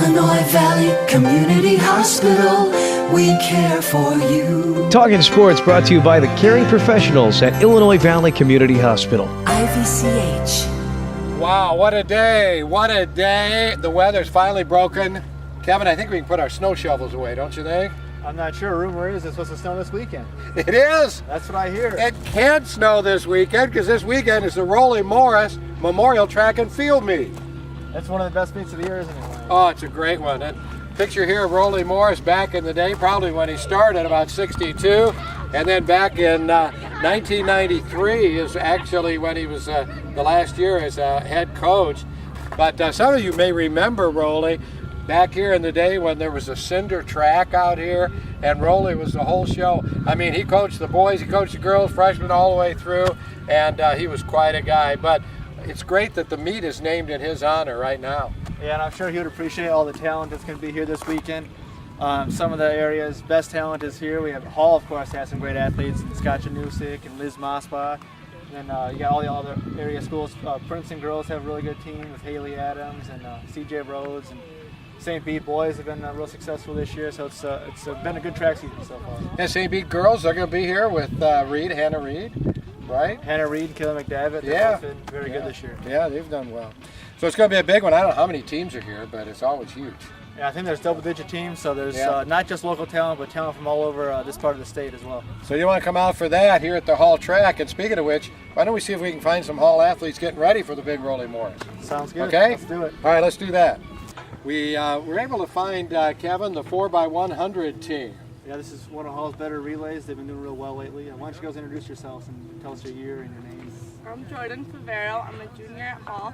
Illinois Valley Community Hospital, we care for you. Talking Sports brought to you by the caring professionals at Illinois Valley Community Hospital. IVCH. Wow, what a day. What a day. The weather's finally broken. Kevin, I think we can put our snow shovels away, don't you think? I'm not sure. Rumor is it's supposed to snow this weekend. It is. That's what I hear. It can't snow this weekend because this weekend is the Rollie Morris Memorial Track and Field Meet. That's one of the best meets of the year, isn't it? Oh, it's a great one. And picture here of Rollie Morris back in the day, probably when he started about 62. And then back in 1993 is actually when he was the last year as a head coach. But some of you may remember Rollie back here in the day when there was a cinder track out here, and Rollie was the whole show. I mean, he coached the boys, he coached the girls, freshmen all the way through, and he was quite a guy. But it's great that the meet is named in his honor right now. Yeah, and I'm sure he would appreciate all the talent that's going to be here this weekend. Some of the area's best talent is here. We have Hall, of course, has some great athletes, and Scott Janusik and Liz Mosbach. And then you got all the other area schools. Princeton girls have a really good team with Haley Adams and CJ Rhodes. And St. Pete boys have been real successful this year, so it's been a good track season so far. And St. Pete girls are going to be here with Hannah Reed, right? Hannah Reed and Kayla McDavitt, they've been very good this year. Yeah, they've done well. So it's going to be a big one. I don't know how many teams are here, but it's always huge. Yeah, I think there's double-digit teams, so there's not just local talent, but talent from all over this part of the state as well. So you want to come out for that here at the Hall track. And speaking of which, why don't we see if we can find some Hall athletes getting ready for the big Rollie Morris? Sounds good. Okay? Let's do it. All right, let's do that. We were able to find, Kevin, the 4x100 team. Yeah, this is one of Hall's better relays. They've been doing real well lately. Why don't you guys introduce yourselves and tell us your year and your names. I'm Jordan Favero. I'm a junior at Hall.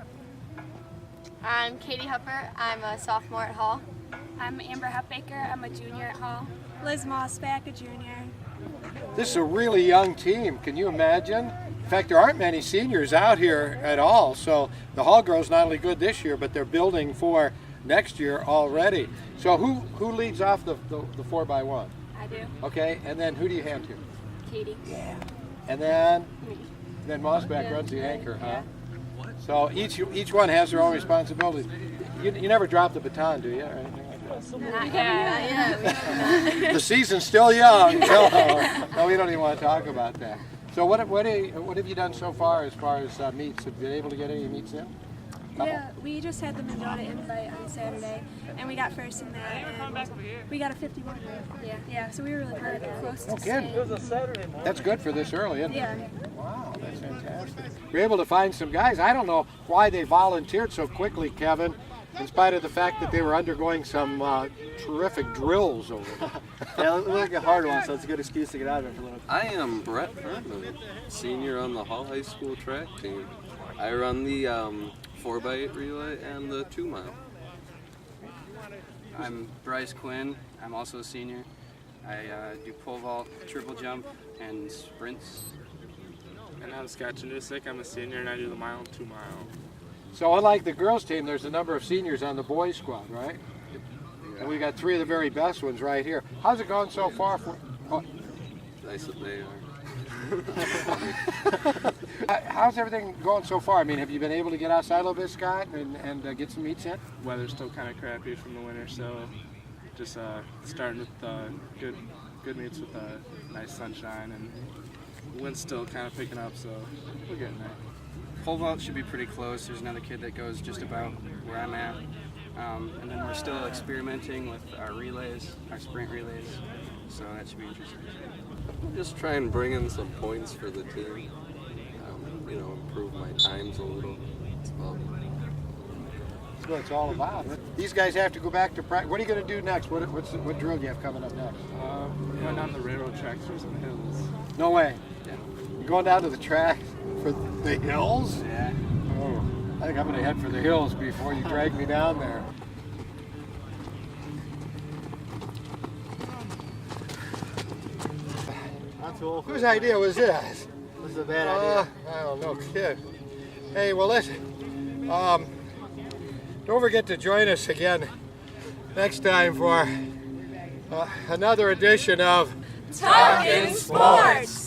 I'm Katie Hupper. I'm a sophomore at Hall. I'm Amber Hupbaker. I'm a junior at Hall. Liz Mosbach, a junior. This is a really young team. Can you imagine? In fact, there aren't many seniors out here at all. So the Hall girls not only good this year, but they're building for next year already. So who leads off the 4x1? I do. Okay, and then who do you hand to? Katie. Yeah. And then Me. then Mosbach runs the anchor, huh? So each one has their own responsibilities. You never drop the baton, do you? Or anything like that? Not yet. The season's still young. No, we don't even want to talk about that. So what have you done so far as meets? Have you been able to get any meets in? Yeah, we just had the Mendota invite on Saturday, and we got first in that, and we got a 51. Yeah, so we were really close to staying. That's good for this early, isn't it? Yeah. Wow, that's fantastic. We're able to find some guys. I don't know why they volunteered so quickly, Kevin, in spite of the fact that they were undergoing some terrific drills over there. Yeah, it looked like a hard one, so it's a good excuse to get out of it for a little bit. I am Brett Herman, senior on the Hall High School track team. I run the 4x8 relay and the 2 mile. I'm Bryce Quinn. I'm also a senior. I do pole vault, triple jump, and sprints. And I'm Scott Janusik. I'm a senior and I do the mile and 2 mile. So unlike the girls team, there's a number of seniors on the boys squad, right? And we got 3 of the very best ones right here. How's it going so far? Nice that they are. How's everything going so far? I mean, have you been able to get outside a little bit, Scott, and get some meets in? Weather's still kind of crappy from the winter, so just starting with good meets with nice sunshine, and the wind's still kind of picking up, so we're getting there. Pole vault should be pretty close. There's another kid that goes just about where I'm at. And then we're still experimenting with our relays, our sprint relays, so that should be interesting. Just try and bring in some points for the team. Improve my times a little. That's what it's all about. These guys have to go back to practice. What are you going to do next? What drill do you have coming up next? Going down the railroad tracks through some hills. No way. Yeah. You're going down to the track for the hills? Yeah. Oh, I think I'm going to head for the hills before you drag me down there. Whose idea was this? This is a bad idea. I don't know, kid. Hey, well, listen. Don't forget to join us again next time for another edition of Talking Sports.